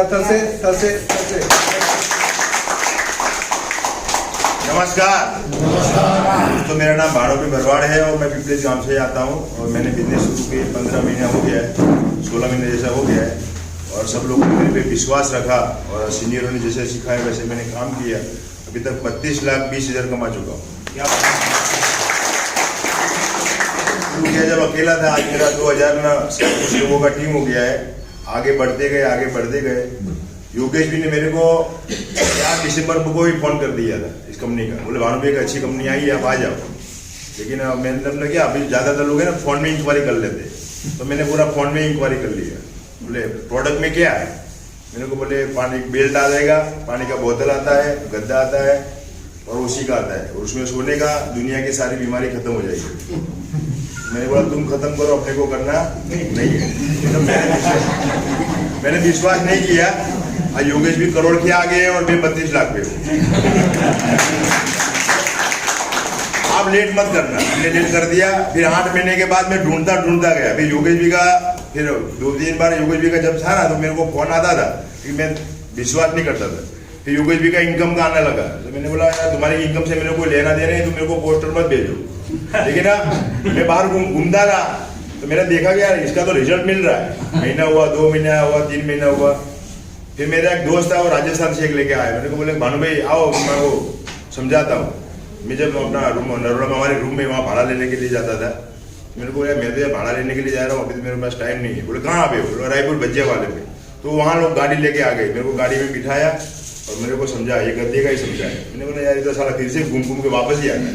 तसे तसे तसे। नमस्कार। तो मेरा नाम भानुभी भरवाड़ है और मैं पिपलेज गांव से आता हूं और मैंने बिजनेस शुरू किए 15 महीना हो गया है, 16 महीने जैसा हो गया है और सब लोगों ने मेरे पे विश्वास रखा और सीनियरों ने जैसे सिखाया वैसे मैंने काम किया। अभी तक 32,20,000 कमा चुका हूँ। शुरू किया जब अकेला था, आज मेरा 2000 कुछ लोगों का टीम हो गया है। आगे बढ़ते गए। योगेश भी ने मेरे को 4 दिसंबर को ही फोन कर दिया था इस कंपनी का, बोले भानु एक अच्छी कंपनी आई है, आप आ जाओ। लेकिन मैंने क्या, अभी ज़्यादातर लोग है ना फोन में इंक्वायरी कर लेते, तो मैंने पूरा फोन में इंक्वायरी कर लिया। बोले प्रोडक्ट में क्या है, मेरे को बोले पानी बेल्ट आ जाएगा, पानी का बोतल आता है, गद्दा आता है और उसी का आता है, और उसमें सोने का, दुनिया की सारी बीमारी खत्म हो जाएगी। मैंने बोला तुम खत्म करो, अपने को करना नहीं है। तो मैंने विश्वास नहीं किया। आज योगेश भी करोड़ के आगे है और मैं 32 लाख पे हूँ। आप लेट मत करना, हमने लेट कर दिया। फिर 8 महीने के बाद मैं ढूंढता गया। फिर योगेश भी का, फिर 2-3 बार योगेश भी का जब था ना, तो मेरे को फोन आता था कि मैं विश्वास नहीं करता था। फिर योगेश भी का इनकम का आने लगा, तो मैंने बोला यार तुम्हारी इनकम से मेरे को लेना देना है, तो मेरे को पोस्टर मत भेजो। लेकिन ना मैं बाहर घूमता रहा, तो मेरा देखा कि यार इसका तो रिजल्ट मिल रहा है। महीना हुआ, 2 महीना हुआ, 3 महीना हुआ। फिर मेरा एक दोस्त था, वो राजस्थान से एक लेके आया। मैंने को बोले भानु भाई आओ, मैं वो समझाता हूँ। मैं जब अपना रूम नरोड़ा में, हमारे रूम में वहाँ भाड़ा लेने के लिए जाता था, मेरे को यार मैं तो भाड़ा लेने के लिए जा रहा हूँ, अभी तो मेरे पास टाइम नहीं है। बोले कहाँ पे? बोले रायपुर भजिया वाले पे। तो वहाँ लोग गाड़ी लेके आ गए, मेरे को गाड़ी में बिठाया और मेरे को समझा, ये गद्दे का ही समझाया। मैंने बोला यार ये तो साला फिर से घूम के वापस ही आ गया।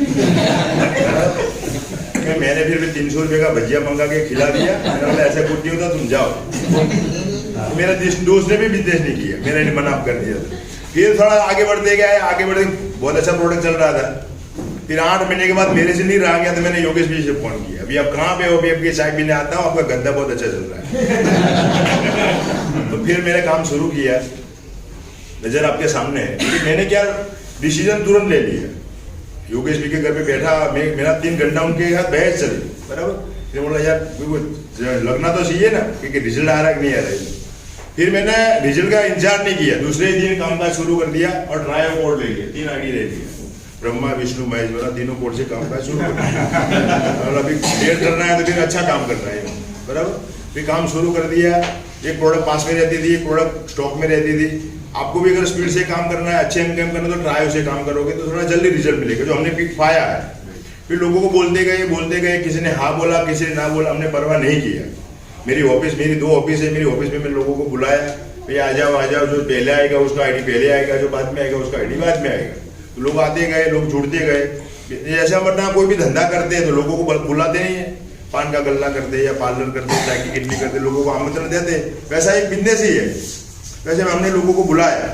मैंने फिर 300 रुपये का भजिया मंगा के खिला दिया। मैंने बोला ऐसा कुछ नहीं होता, तुम जाओ। मेरा दोस्त ने भी बिजनेस नहीं किया, मैंने नहीं मना कर दिया। फिर थोड़ा आगे बढ़ते बहुत अच्छा प्रोडक्ट चल रहा था। फिर 8 महीने के बाद मेरे से नहीं रहा गया, तो मैंने योगेश भी से फोन किया, अभी आप कहाँ पे हो? अभी आपकी चाय पीने आता हूँ, आपका गद्दा बहुत अच्छा चल रहा है। तो फिर मैंने काम शुरू किया, नजर आपके सामने है। मैंने क्या डिसीजन तुरंत ले लिया। योगेश भी के घर पे बैठा, मेरा 3 घंटा उनके साथ बहस चली, बराबर। फिर बोला यार लगना तो चाहिए ना कि रिजल्ट आ रहा है कि नहीं आ रहा है। फिर मैंने रिजल्ट का इंतजार नहीं किया, दूसरे दिन काम काज शुरू कर दिया और ट्रायल कोड ले लिया, 3 आईडी ले लिया, ब्रह्मा विष्णु महेश वाला, तीनों कोड से काम काज शुरू कर दिया। अभी डेट करना है तो फिर अच्छा काम करना है, बराबर। फिर काम शुरू कर दिया। एक प्रोडक्ट पास में रहती थी, एक प्रोडक्ट स्टॉक में रहती थी। आपको भी अगर स्पीड से काम करना है, अच्छे इनकम करना है, तो ट्रायल से काम करोगे तो थोड़ा जल्दी रिजल्ट मिलेगा, जो हमने पाया है। फिर लोगों को बोलते गए, किसी ने हाँ बोला, किसी ने ना बोला, हमने परवाह नहीं किया। मेरी 2 ऑफिस है, मेरी ऑफिस में मैं लोगों को बुलाया, भैया आ जाओ, जो पहले आएगा उसका आईडी पहले आएगा, जो बाद में आएगा उसका आईडी बाद में आएगा। तो लोग आते गए, लोग जुड़ते गए। ऐसा वरना कोई भी धंधा करते हैं तो लोगों को बुलाते नहीं है, पान का गल्ला करते या पार्लर करते, चाय की किडनी करते, लोगों को आमंत्रण देते, वैसा एक बिजनेस ही है। वैसे हमने लोगों को बुलाया,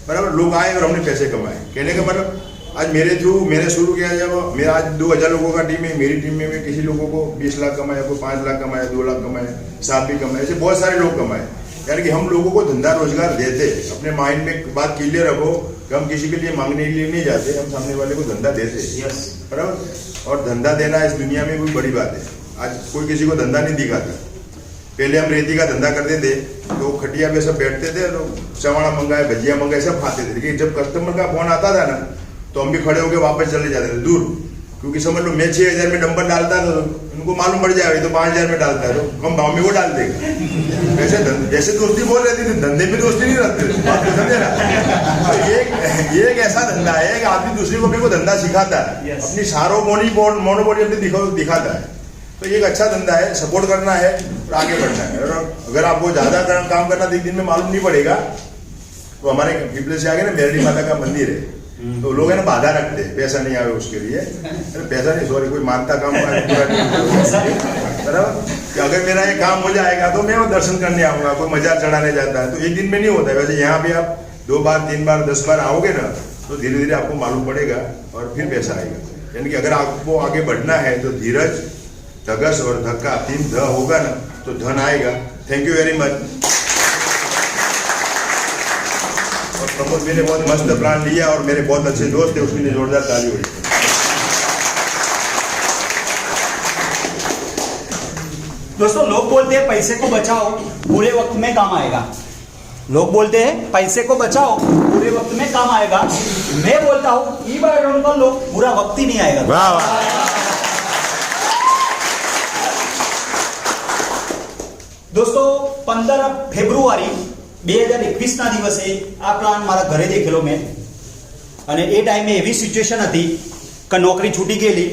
बराबर, लोग आए और हमने पैसे कमाए। कहने का मतलब आज मेरे थ्रू मैंने शुरू किया, जब मेरा आज 2000 लोगों का टीम है, मेरी टीम में मैं किसी लोगों को 20 लाख कमाया, कोई 5 लाख कमाया, 2 लाख कमाया, 7 भी कमाए, ऐसे बहुत सारे लोग कमाए। यानी कि हम लोगों को धंधा रोजगार देते। अपने माइंड में बात क्लियर रखो कि हम किसी के लिए मांगने के लिए नहीं जाते, हम सामने वाले को धंधा देते, बराबर। और धंधा देना इस दुनिया में कोई बड़ी बात है। आज कोई किसी को धंधा नहीं दिखाता। पहले हम रेती का धंधा करते थे, तो खटिया पे सब बैठते थे, तो चवाड़ा मंगाए, भजिया मंगाए, सब खाते थे। लेकिन जब कस्टमर का फोन आता था ना, तो हम भी खड़े होकर वापस चले जाते थे दूर, क्योंकि समझ लो मैं 6000 में नंबर डालता, तो उनको मालूम पड़ जाएगा तो 5000 में डालता है, तो कम भाव में वो डाल देगा। जैसे दोस्ती बोल रही थी, धंधे में दोस्ती नहीं रखते, बात को समझे ना। तो ये एक ऐसा धंधा है कि आदमी दूसरे को मेरे को धंधा सिखाता है, अपनी सारो मोनोपोली अपनी दिखाता है। तो ये एक अच्छा धंधा है, सपोर्ट करना है और आगे बढ़ना है। और अगर आपको ज्यादा काम करना 1 दिन में मालूम नहीं पड़ेगा, तो हमारे पिपले से आगे ना मेरडी माता का मंदिर है, तो लोग है ना बाधा रखते हैं, पैसा नहीं आवे उसके लिए। पैसा नहीं, सॉरी, कोई मानता काम बराबर, कि अगर मेरा ये काम हो जाएगा तो मैं वो दर्शन करने आऊंगा, कोई मजार चढ़ाने जाता है, तो 1 दिन में नहीं होता है। वैसे यहाँ पे आप 2 बार 3 बार 10 बार आओगे ना, तो धीरे धीरे आपको मालूम पड़ेगा और फिर पैसा आएगा। यानी कि अगर आपको आगे बढ़ना है तो धीरज, धगस और धक्का, 3 ध होगा ना तो धन आएगा। Thank you very much. और प्रमोद भी ने बहुत मस्त प्लान लिया और मेरे बहुत अच्छे दोस्त थे, उसके लिए जोरदार ताली हुई। दोस्तों, लोग बोलते हैं पैसे को बचाओ, बुरे वक्त में काम आएगा। लोग बोलते हैं पैसे को बचाओ, बुरे वक्त में काम आएगा। मैं बोलता हूँ ई बायोडोन कर लो, बुरा वक्त ही नहीं आएगा। વાહ વાહ દોસ્તો 15 ફેબ્રુઆરી 2021ના દિવસે આ પ્લાન મારા ઘરે દેખેલો મેં, અને એ ટાઈમે એવી સિચ્યુએશન હતી કે નોકરી છૂટી ગયેલી,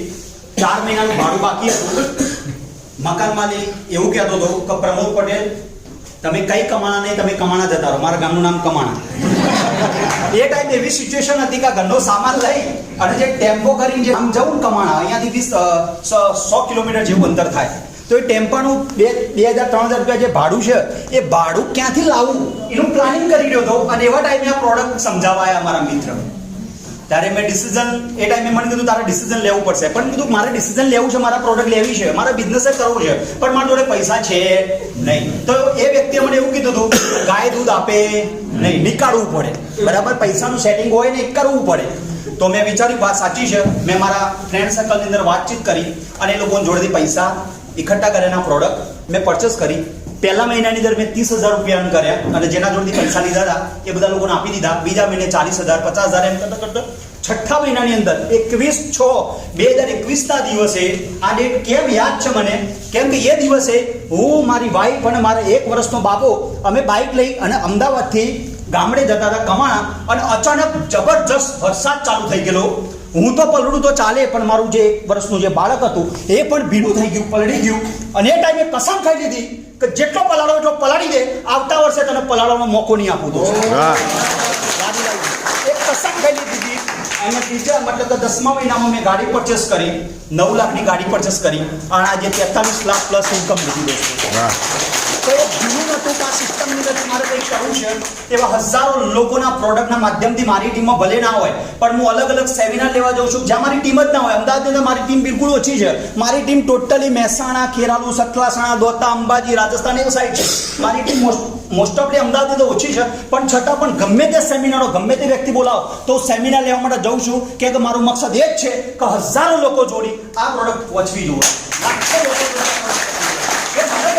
4 મહિનાનું ભાડું બાકી હતું, મકાન માલિક એવું કહેતો હતો કે પ્રમોદ પટેલ તમે કઈ કમાણા નહીં, તમે કમાણા જતા રહો, મારા ગામનું નામ કમાણા। એ ટાઈમ એવી સિચ્યુએશન હતી કે ઘરનો સામાન લઈ અને જે ટેમ્પો કરીને જે આમ જવું કમાણા, અહીંયાથી 100 કિલોમીટર જેવું અંતર થાય, તો એ ટેમ્પાનું 2000-3000 રૂપિયા જે ભાડું છે એ ભાડું ક્યાંથી લાવવું એનું પ્લાનિંગ કરી રહ્યો હતો। અને એવા ટાઈમે આ પ્રોડક્ટ સમજાવાયા અમારા મિત્ર, ત્યારે મેં ડિસિઝન એ ટાઈમે મને કીધું તારે ડિસિઝન લેવું પડશે, પણ કીધું મારે ડિસિઝન લેવું છે, મારા પ્રોડક્ટ લેવી છે, મારે બિઝનેસ કરવું છે, પણ મારા જોડે પૈસા છે નહીં। તો એ વ્યક્તિએ મને એવું કીધું હતું ગાય દૂધ આપે નહીં, નીકાળવું પડે, બરાબર, પૈસાનું સેટિંગ હોય ને કરવું પડે। તો મેં વિચાર્યું વાત સાચી છે, મેં મારા ફ્રેન્ડ સર્કલની અંદર વાતચીત કરી અને એ લોકો જોડેથી પૈસા इकट्ठा करेना प्रोडक्ट मैं परचेस करी। पहला महीना ની અંદર મેં 30,000 રૂપિયા અર્ન કર્યા, અને જેના જોડેથી પૈસા લીધા હતા એ બધા લોકોને આપી દીધા। બીજા મહિને 40,000 50,000 એમ કરતા છઠ્ઠા મહિનાની અંદર 21/6/2021ના દિવસે, આ ડેટ કેમ યાદ છે મને, કેમ કે એ દિવસે હું, મારી વાઈફ અને મારા 1 વર્ષનો બાબો અમે બાઇક લઈ અને અમદાવાદથી ગામડે જતા હતા કમાણા, અને અચાનક જબરજસ્ત વરસાદ ચાલુ થઈ ગયેલો। હું તો પલડું તો ચાલે, પણ મારું જે 1 વર્ષનું જે બાળક હતું એ પણ ભીનું થઈ ગયું, પલળી ગયું, અને એ ટાઈમે કસમ ખાઈ લીધી કે જેટલો પલાળો એટલો પલાળી દે, આવતા વર્ષે તને પલાળવાનો મોકો નહીં આપું તો। એક કસમ ખાઈ લીધી, અને ત્રીજા મતલબ કે 10મા મહિનામાં મેં ગાડી પરચેસ કરી, 9 લાખની ગાડી પરચેસ કરી, અને આજે 43 લાખ પ્લસ ઇન્કમ લીધી દોસ્તો। તો એ ભીનું નતું કે આ સિસ્ટમની અંદર મારે કંઈક કરવું છે। એવા હજારો લોકોના પ્રોડક્ટના માધ્યમથી મારી ટીમમાં ભલે ના હોય, પણ હું અલગ અલગ સેમિનાર લેવા જાઉં છું જ્યાં મારી ટીમ જ ના હોય। અમદાવાદની અંદર મારી ટીમ બિલકુલ ઓછી છે, મારી ટીમ ટોટલી મહેસાણા, ખેરાલુ, સતલાસણા, દોતા, અંબાજી, રાજસ્થાન એવી સાઈડ છે મારી ટીમ। મોસ્ટ ઓફલી અમદાવાદની તો ઓછી છે, પણ છતાં પણ ગમે તે સેમિનારો, ગમે તે વ્યક્તિ બોલાવો તો સેમિનાર લેવા માટે જાઉં છું, કે મારું મકસદ એ જ છે કે હજારો લોકો જોડી આ પ્રોડક્ટ પહોંચવી જોઈએ, લાખો લોકો